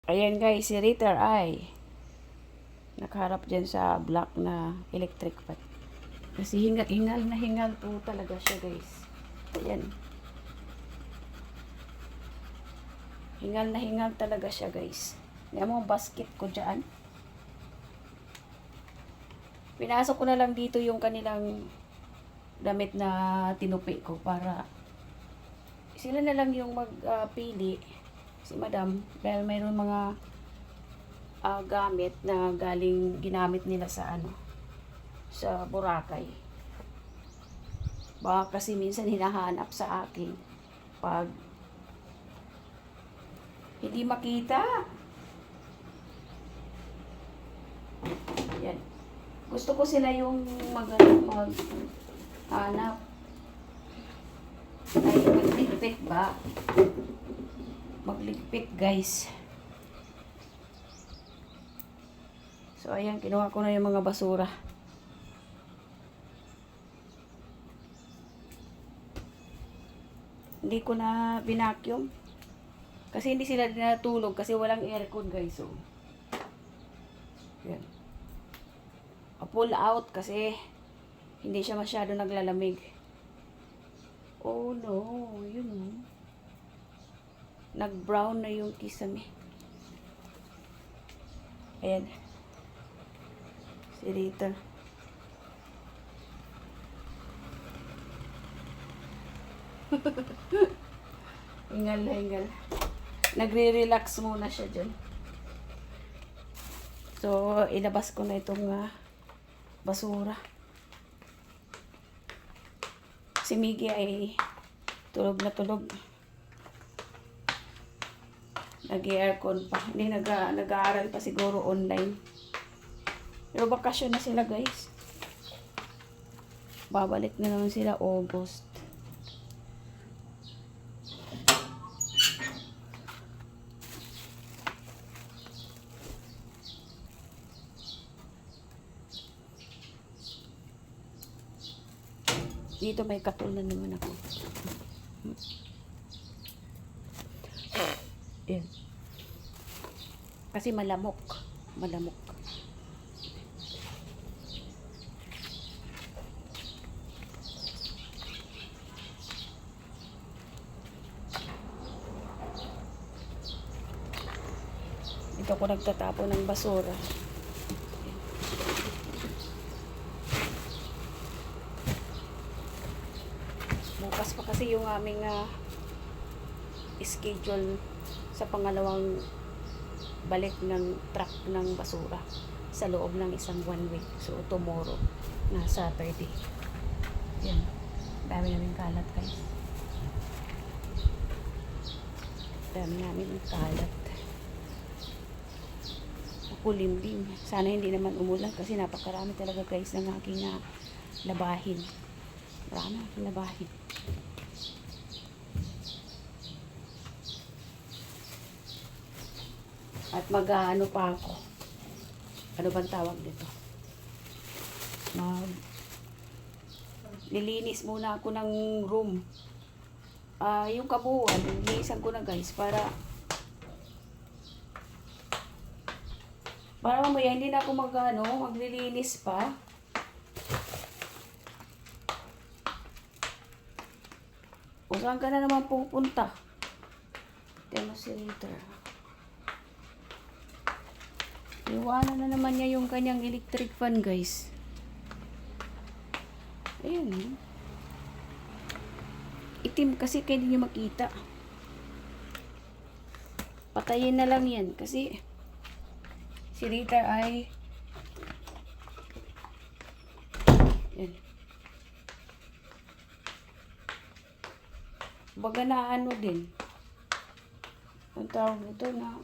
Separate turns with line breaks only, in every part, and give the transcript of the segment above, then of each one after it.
Ayan guys, si Ritter ay nakaharap dyan sa black na electric fan. Kasi hingal na hingal po talaga siya guys. Ayan. Hingal na hingal talaga siya guys. Yan mo basket ko dyan. Pinasok ko na lang dito yung kanilang damit na tinupi ko para sila na lang yung magpili. Si madam, dahil mayroon mga gamit na ginamit nila sa sa Boracay. Baka kasi minsan hinahanap sa akin pag hindi makita. Yan. Gusto ko sila yung hanap. Ay, magligpit ba? Magligpit guys. So ayan, kinuha ko na yung mga basura. Hindi ko na binacuum. Kasi hindi sila natulog kasi walang aircon guys. So, yan. Pull out kasi hindi siya masyado naglalamig. Oh no, yun o. Nag-brown na yung kisame. Ayan. Si Rita. Hingal na hingal. Nagre-relax muna siya dyan. So, ilabas ko na itong basura. Si Miggy ay tulog na tulog. Nag-aircon pa. Hindi nag-aaral pa siguro online. Pero bakasyon na sila guys. Babalik na naman sila August. Dito may katul na naman ako. Yan. Kasi malamok. Malamok. Dito ako nagtatapon ng basura. Bukas pa kasi yung aming schedule sa pangalawang balik ng truck ng basura sa loob ng isang 1 week. So tomorrow na Saturday. Yan. Dami namin kalat guys. Dami namin kalat. Kulimlim. Sana hindi naman umulan kasi napakarami talaga guys ng aking labahin. Marami akong labahin. At mag-ano pa ako. Ano bang tawag dito? Nilinis muna ako ng room. Yung kabuuan, nilinisan ko na guys para mamaya hindi na ako maglilinis pa. O saan ka na naman pupunta? Demonstrator. Iwanan na naman niya yung kanyang electric fan guys. Ayun. Itim kasi kaya hindi nyo makita. Patayin na lang yan kasi si Rita ay yan. Baga na din. Ang tawag ito na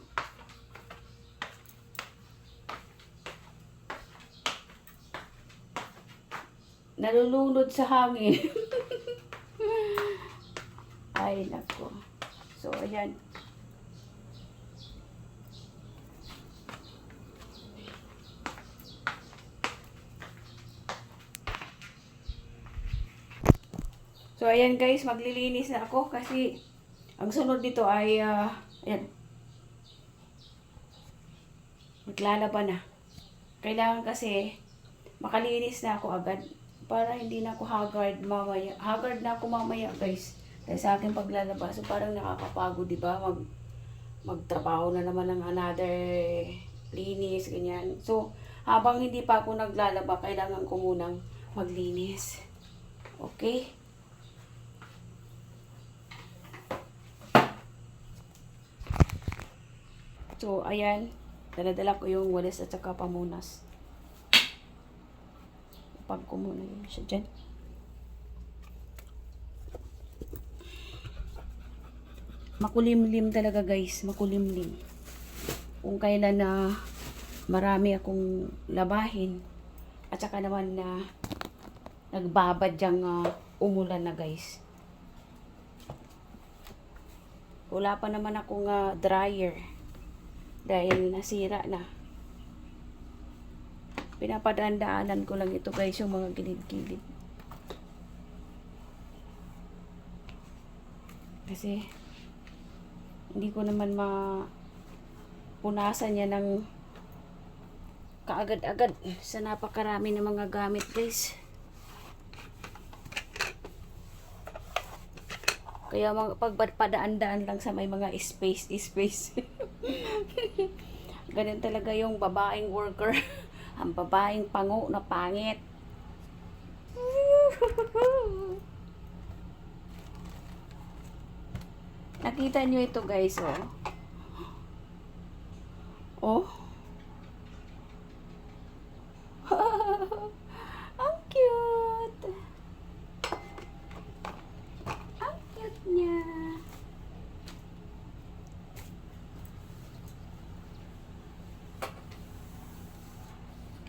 nalulunod sa hangin. Ay nako. So ayan. So ayan guys, maglilinis na ako kasi ang sunod dito ay ayan. maglalaba na. Kailangan kasi makalinis na ako agad para hindi na ako haggard mamaya. Haggard na ako mamaya, guys. Dahil sa aking paglalaba. So parang nakakapagod, di ba? Magtrabaho na naman ng another linis, ganyan. So habang hindi pa ako naglalaba, kailangan ko munang maglinis. Okay? So, ayan. Dala-dala ko yung walis at saka pamunas. Pag ko muna yun siya dyan. Makulimlim talaga, guys. Makulimlim. Kung kailan na marami akong labahin. At saka naman na nagbabad yung umulan na, guys. Wala pa naman akong dryer. Dahil nasira na. Pinapadaan-daanan ko lang ito, guys, yung mga gilid-gilid. Kasi hindi ko naman mapunasan yan ng kaagad-agad sa napakarami ng mga gamit, guys. Kaya pagpadaan-daan lang sa may mga space. Ganun talaga yung babaeng worker. Ang babaeng pango na pangit. Nakita nyo ito, guys, oh. Oh. Ang cute. Ang cute niya.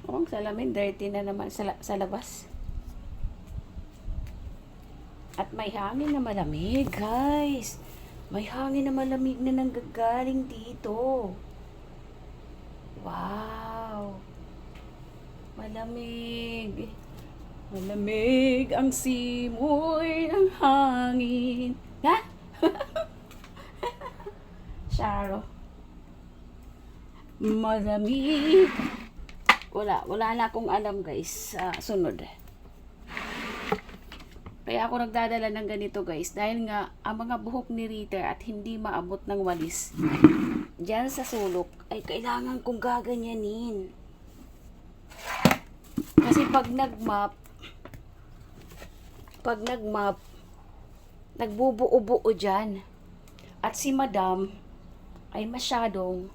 Oh, ang salamin, dirty na naman sa labas. At may hangin na malamig, guys. May hangin na malamig na nanggagaling dito. Wow. Malamig. Malamig ang simoy ng hangin. Ha? Sharo. Malamig. Wala na akong alam, guys, sunod. Kaya ako nagdadala ng ganito, guys, dahil nga ang mga buhok ni Rita at hindi maabot ng walis diyan sa sulok ay kailangan kong gaganyanin. Kasi pag nagmap nagbubuo-buo diyan. At si Madam ay masyadong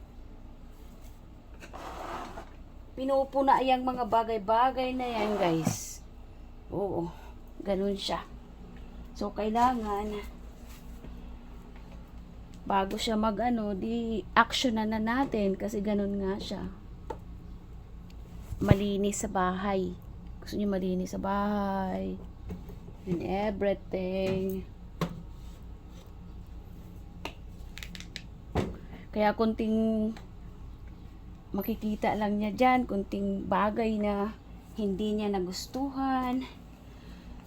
pinupuna yung mga bagay-bagay na yan, guys. Oo, ganun siya. So, kailangan bago siya di action na natin kasi ganun nga siya. Malinis sa bahay. Gusto niyo malinis sa bahay. And everything. Kaya kunting makikita lang niya dyan, kunting bagay na hindi niya nagustuhan.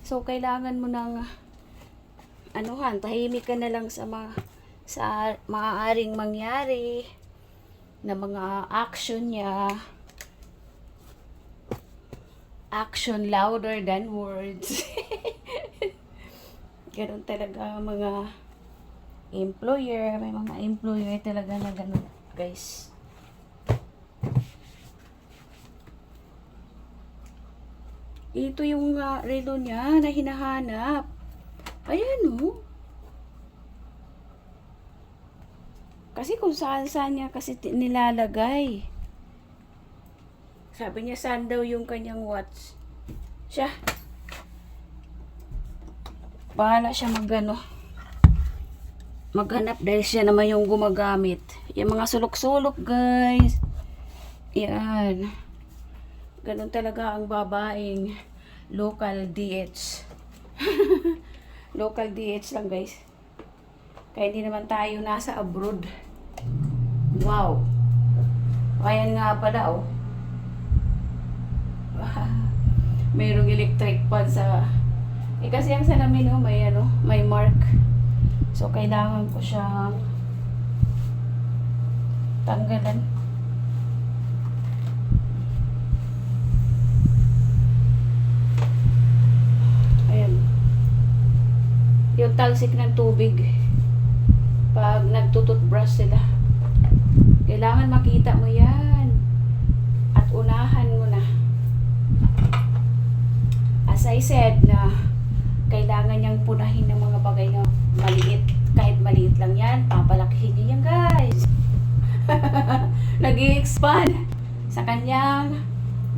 So, kailangan mo ng tahimik ka na lang sa maaaring mangyari na mga action niya. Action louder than words. Ganun talaga mga employer. May mga employer talaga na ganun, guys. Ito yung relo niya na hinahanap. Ayan, oh. Kasi kung saan-saan niya kasi nilalagay. Sabi niya saan daw yung kanyang watch. Siya. Bahala siya maghanap dahil siya naman yung gumagamit. Yung mga sulok-sulok, guys. Yan. Ganun talaga ang babaeng local DH. Local DH lang, guys. Kaya hindi naman tayo nasa abroad. Wow. Ayan nga pala, oh. Mayroong electric pan sa... kasi ang salamin, oh, may mark. So, kailangan ko siyang tanggalan. magtatalsik ng tubig pag nagtututbrush sila. Kailangan makita mo yan at unahan mo na. As I said na kailangan niyang punahin ng mga bagay na maliit. Kahit maliit lang yan, papalakihin niya yan guys. Nag-i-expand sa kanyang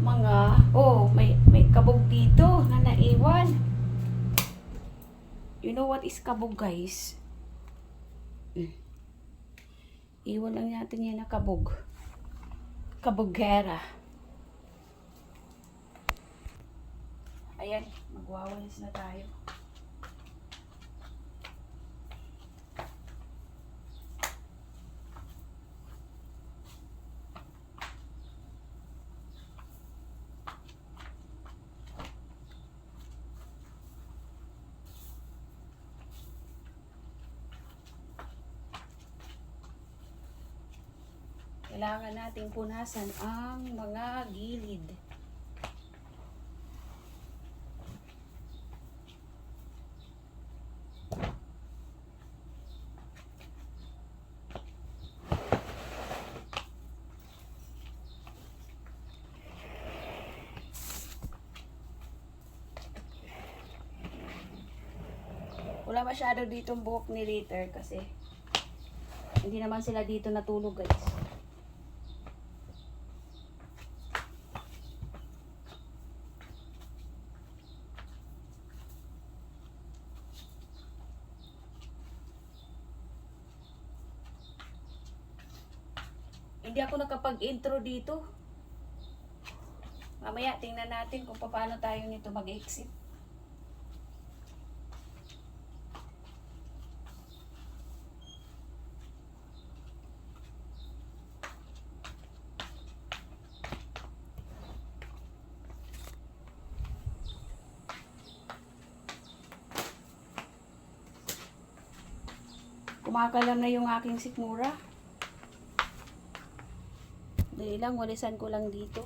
mga, may kabog dito na naiwan. You know what is kabog guys? Iwan lang natin yan na kabog. Kabogera. Ayan, magwawalis na tayo. Kailangan nating punasan ang mga gilid. Wala masyado dito buhok ni Ritter kasi hindi naman sila dito natulog guys. Hindi ako nakapag-intro dito. Mamaya tingnan natin kung paano tayo nito mag-exit. Kumakalam na yung aking sikmura. Dali lang, walisan ko lang dito.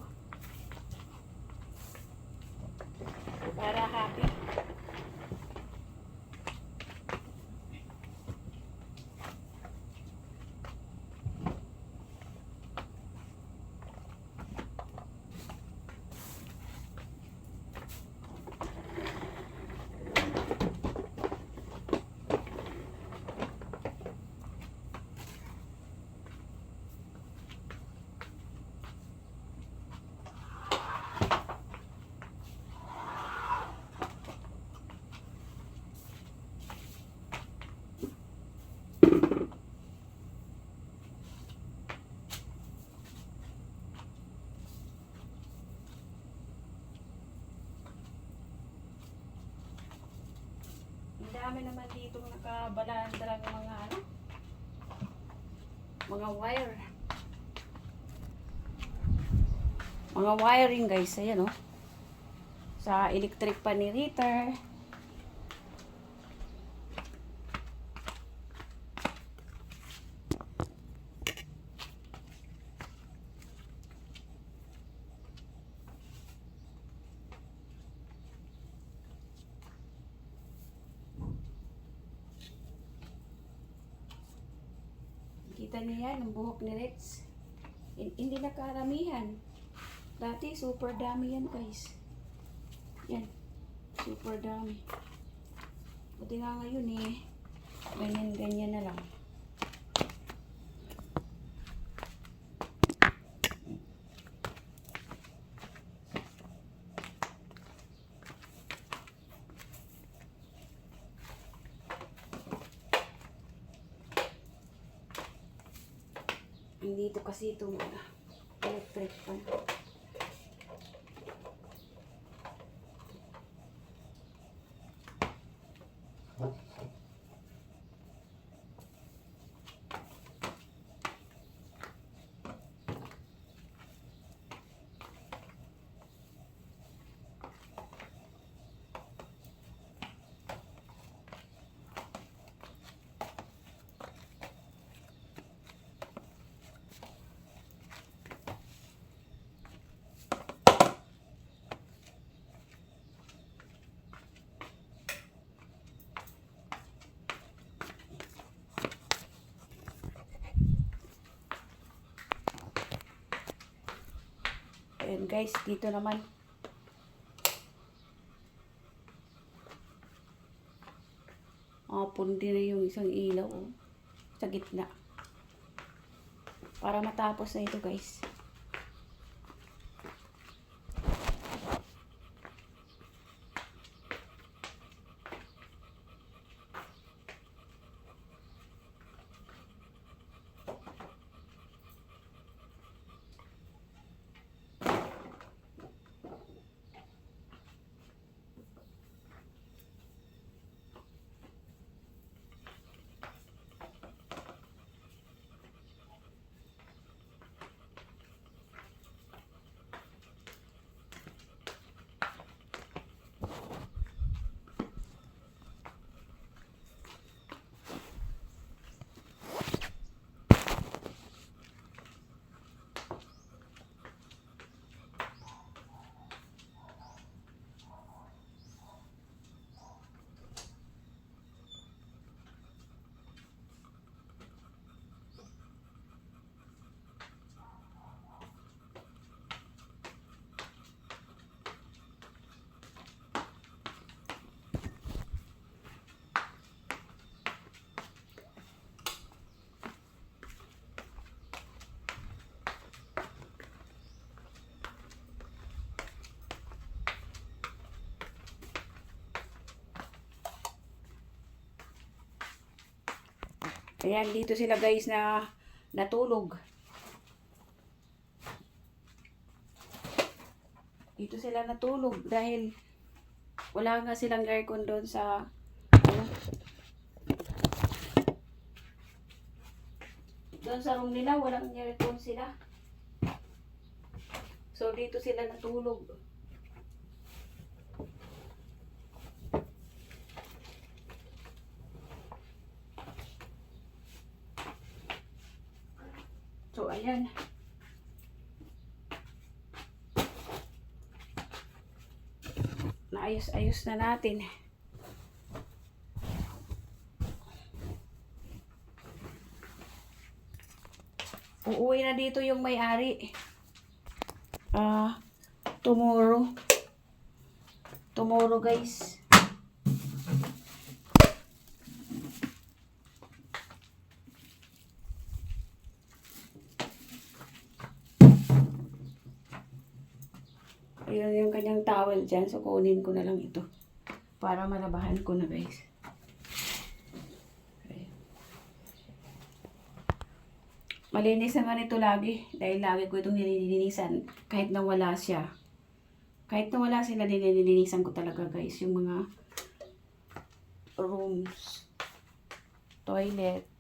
Para happy. Dami naman dito nakabalandra ng mga wire. Mga wiring guys, ayan sa electric pan ni Ritter. Kita niya yan, ang buhok ni Rex. Hindi nakaramihan. Dati, super dami yan, guys. Yan. Super dami. Buti nga ngayon ganyan-ganyan na lang. Dito kasi itong electric pan. Ayan guys, dito naman. Pundi na yung isang ilaw oh, sa gitna. Para matapos na ito guys. Ayan, dito sila guys na natulog. Dito sila natulog dahil wala nga silang aircon doon sa doon sa room nila, walang aircon sila. So dito sila natulog. So, ayan. Naayos-ayos na natin. Uuwi na dito yung may-ari. Tomorrow. Tomorrow, guys. Ayun yung kanyang towel dyan. So, kunin ko na lang ito. Para malabahan ko na, guys. Okay. Malinis naman ito lagi. Dahil lagi ko itong nililinisan. Kahit na wala siya. Kahit na wala sila, nililinisan ko talaga, guys. Yung mga rooms. Toilets.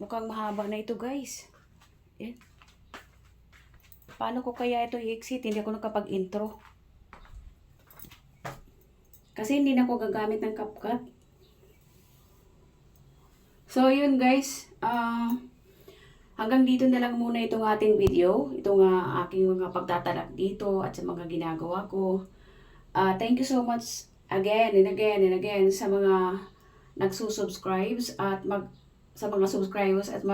Mukhang mahaba na ito, guys. Yan. Paano ko kaya ito i-exit? Hindi ako nakapag-intro. Kasi hindi na ako gagamit ng CapCut. So, yun guys. Hanggang dito na lang muna itong ating video. Itong aking mga pagtatalak dito at sa mga ginagawa ko. Thank you so much again and again and again sa mga nagsusubscribes at sa mga subscribers at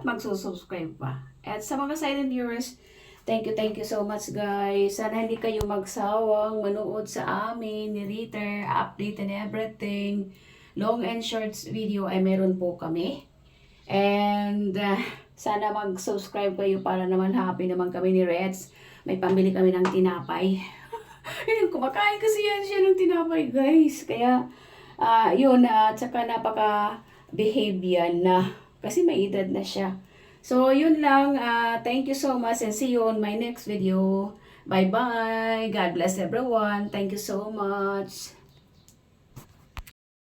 magsusubscribe pa. At sa mga silent viewers, thank you so much guys. Sana hindi kayo magsawang manood sa amin, ni Ritter, update and everything. Long and shorts video ay meron po kami. And sana mag-subscribe kayo para naman happy naman kami ni Reds. May pambili kami ng tinapay. Yun, kumakain kasi yan siya ng tinapay guys. Kaya yun, at saka napaka-behave yan na. Kasi may edad na siya. So, yun lang. Thank you so much and see you on my next video. Bye-bye. God bless everyone. Thank you so much.